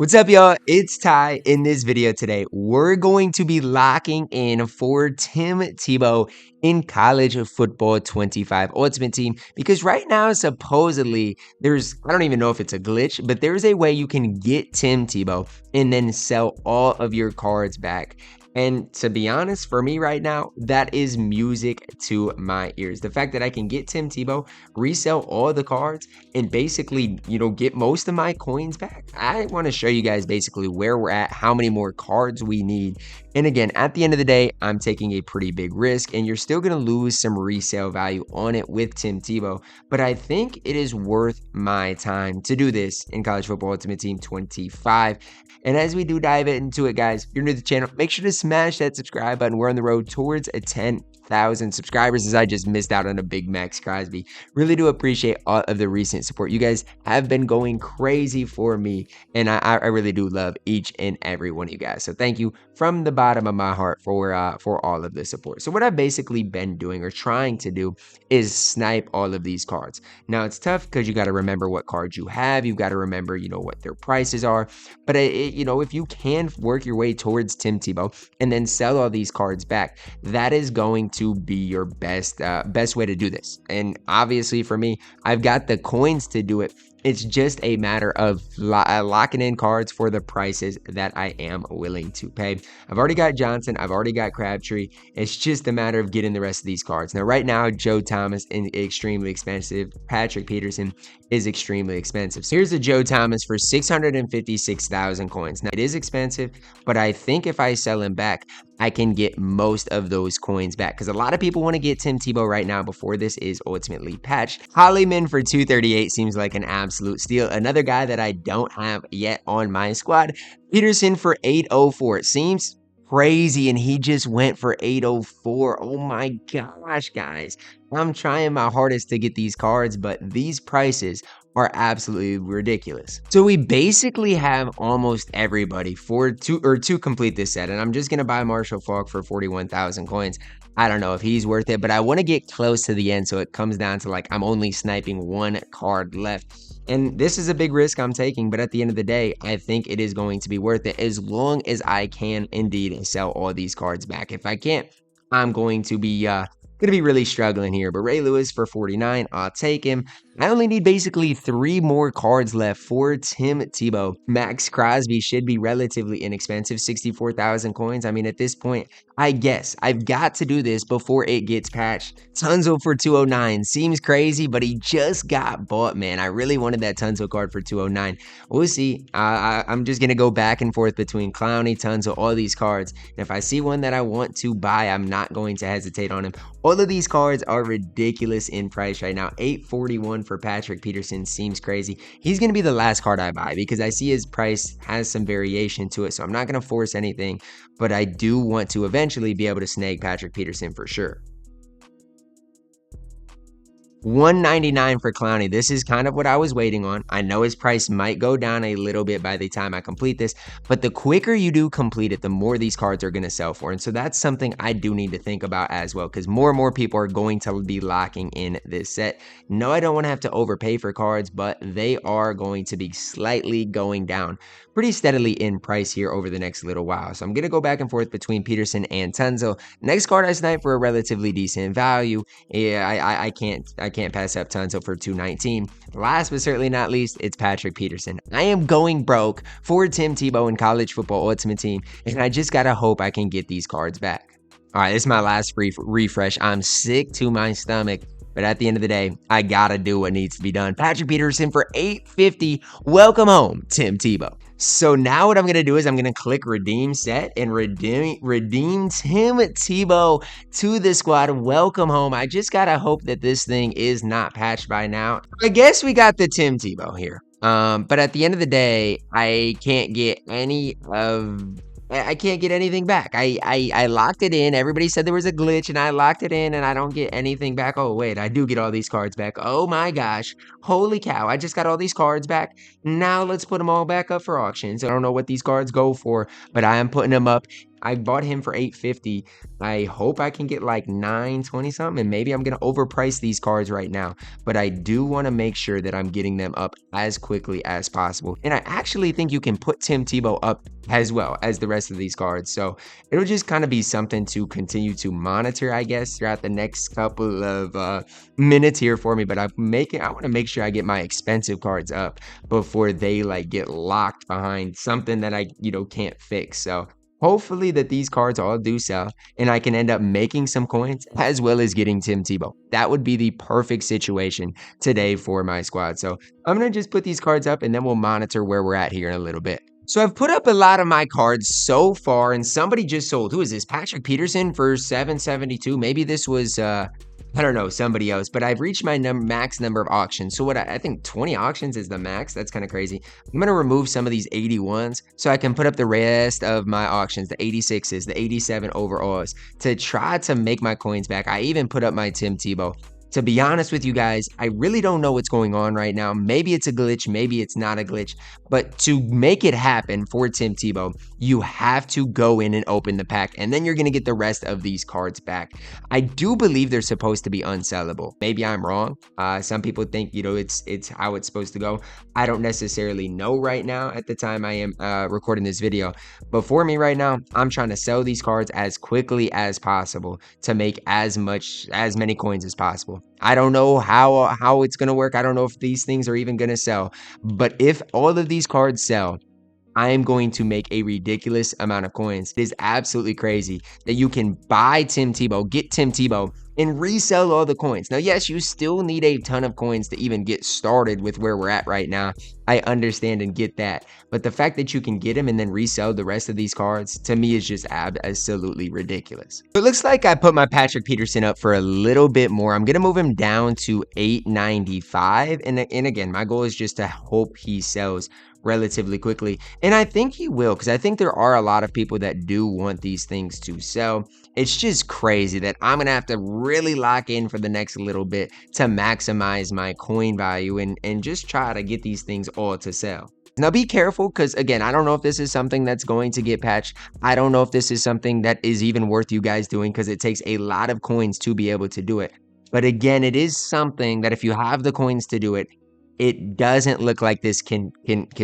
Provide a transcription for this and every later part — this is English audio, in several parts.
What's up, y'all? It's Ty. In this video today, we're going to be locking in for Tim Tebow in college football 25 Ultimate Team because right now, supposedly, I don't even know if it's a glitch, but there's a way you can get Tim Tebow and then sell all of your cards back. And to be honest, for me right now, that is music to my ears. The fact that I can get Tim Tebow, resell all the cards, and basically, get most of my coins back. I want to show you guys basically where we're at, how many more cards we need. And again, at the end of the day, I'm taking a pretty big risk, and you're still going to lose some resale value on it with Tim Tebow. But I think it is worth my time to do this in College Football Ultimate Team 25. And as we do dive into it, guys, if you're new to the channel, make sure to smash that subscribe button. We're on the road towards a 10,000 subscribers as I just missed out on a big Max Crosby. Really do appreciate all of the recent support. You guys have been going crazy for me, and I really do love each and every one of you guys. So thank you from the bottom of my heart for all of the support. So what I've basically been doing or trying to do is snipe all of these cards. Now it's tough because you got to remember what cards you have. You've got to remember, what their prices are. But if you can work your way towards Tim Tebow and then sell all these cards back, that is going to be your best way to do this. And obviously for me, I've got the coins to do it. It's just a matter of locking in cards for the prices that I am willing to pay. I've already got Johnson. I've already got Crabtree. It's just a matter of getting the rest of these cards. Now, right now, Joe Thomas is extremely expensive. Patrick Peterson is extremely expensive. So here's a Joe Thomas for 656,000 coins. Now, it is expensive, but I think if I sell him back, I can get most of those coins back because a lot of people want to get Tim Tebow right now before this is ultimately patched. Hollyman for 238 seems like an absolute steal. Another guy that I don't have yet on my squad, Peterson for 804. It seems crazy, and he just went for 804. Oh my gosh, guys. I'm trying my hardest to get these cards, but these prices are absolutely ridiculous. So we basically have almost everybody to complete this set, and I'm just gonna buy Marshall Faulk for 41,000 coins. I don't know if he's worth it, but I want to get close to the end, so it comes down to like I'm only sniping one card left. And this is a big risk I'm taking, but at the end of the day, I think it is going to be worth it as long as I can indeed sell all these cards back. If I can't, I'm going to be really struggling here. But Ray Lewis for 49, I'll take him. I only need basically 3 more cards left for Tim Tebow. Max Crosby should be relatively inexpensive, 64,000 coins. I mean, at this point, I guess I've got to do this before it gets patched. Tunzel for 209 seems crazy, but he just got bought, man. I really wanted that Tunzel card for 209. We'll see. I'm just going to go back and forth between Clowney, Tunzel, all these cards. And if I see one that I want to buy, I'm not going to hesitate on him. All of these cards are ridiculous in price right now. 841 for Patrick Peterson seems crazy. He's going to be the last card I buy because I see his price has some variation to it. So I'm not going to force anything, but I do want to eventually be able to snag Patrick Peterson for sure. 199 for Clowney. This is kind of what I was waiting on. I know his price might go down a little bit by the time I complete this, but the quicker you do complete it, the more these cards are going to sell for. And so that's something I do need to think about as well, because more and more people are going to be locking in this set. No, I don't want to have to overpay for cards, but they are going to be slightly going down pretty steadily in price here over the next little while. So I'm going to go back and forth between Peterson and Tunzel. Next card I snipe for a relatively decent value. Yeah, I can't pass up Tunzel for 219. Last but certainly not least, it's Patrick Peterson. I am going broke for Tim Tebow in College Football Ultimate Team, and I just gotta hope I can get these cards back. All right, this is my last free refresh. I'm sick to my stomach, but at the end of the day, I gotta do what needs to be done. Patrick Peterson for 850. Welcome home, Tim Tebow. So now what I'm going to do is I'm going to click redeem set and redeem Tim Tebow to the squad. Welcome home. I just got to hope that this thing is not patched by now. I guess we got the Tim Tebow here. But at the end of the day, I can't get anything back. I locked it in. Everybody said there was a glitch, and I locked it in, and I don't get anything back. Oh, wait, I do get all these cards back. Oh, my gosh. Holy cow. I just got all these cards back. Now let's put them all back up for auction. So I don't know what these cards go for, but I am putting them up I bought him for 850. I hope I can get like 920 something, and maybe I'm gonna overprice these cards right now, but I do want to make sure that I'm getting them up as quickly as possible. And I actually think you can put Tim Tebow up as well as the rest of these cards. So it'll just kind of be something to continue to monitor, I guess, throughout the next couple of minutes here for me. But I want to make sure I get my expensive cards up before they like get locked behind something that I can't fix. So hopefully that these cards all do sell and I can end up making some coins as well as getting Tim Tebow. That would be the perfect situation today for my squad. So I'm going to just put these cards up and then we'll monitor where we're at here in a little bit. So I've put up a lot of my cards so far, and somebody just sold. Who is this? Patrick Peterson for 772. Maybe this was I don't know, somebody else, but I've reached my max number of auctions. So what I think 20 auctions is the max. That's kind of crazy. I'm going to remove some of these 81s so I can put up the rest of my auctions, the 86s, the 87 overalls, to try to make my coins back. I even put up my Tim Tebow. To be honest with you guys, I really don't know what's going on right now. Maybe it's a glitch, maybe it's not a glitch, but to make it happen for Tim Tebow, you have to go in and open the pack, and then you're going to get the rest of these cards back. I do believe they're supposed to be unsellable. Maybe I'm wrong. Some people think, it's how it's supposed to go. I don't necessarily know right now at the time I am recording this video, but for me right now, I'm trying to sell these cards as quickly as possible to make as many coins as possible. I don't know how it's going to work. I don't know if these things are even going to sell. But if all of these cards sell, I am going to make a ridiculous amount of coins. It is absolutely crazy that you can buy Tim Tebow, get Tim Tebow, and resell all the coins. Now, yes, you still need a ton of coins to even get started with where we're at right now. I understand and get that. But the fact that you can get him and then resell the rest of these cards, to me, is just absolutely ridiculous. It looks like I put my Patrick Peterson up for a little bit more. I'm going to move him down to 895. And again, my goal is just to hope he sells relatively quickly, and I think he will, because I think there are a lot of people that do want these things to sell. It's just crazy that I'm gonna have to really lock in for the next little bit to maximize my coin value and just try to get these things all to sell. Now be careful, because again, I don't know if this is something that's going to get patched. I don't know if this is something that is even worth you guys doing, because it takes a lot of coins to be able to do it. But again, it is something that if you have the coins to do it, it doesn't look like this can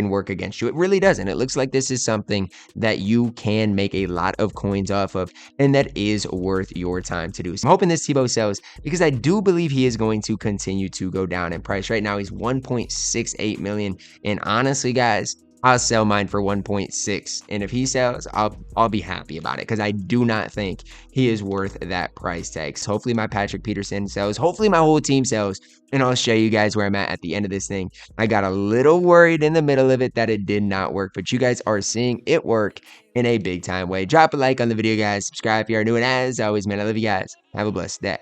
work against you. It really doesn't. It looks like this is something that you can make a lot of coins off of, and that is worth your time to do. So I'm hoping this Tebow sells, because I do believe he is going to continue to go down in price. Right now, he's 1.68 million. And honestly, guys, I'll sell mine for 1.6, and if he sells, I'll be happy about it, because I do not think he is worth that price tag. So hopefully my Patrick Peterson sells, hopefully my whole team sells, and I'll show you guys where I'm at the end of this thing. I got a little worried in the middle of it that it did not work, but you guys are seeing it work in a big time way. Drop a like on the video, guys. Subscribe if you are new, and as always, man, I love you guys. Have a blessed day.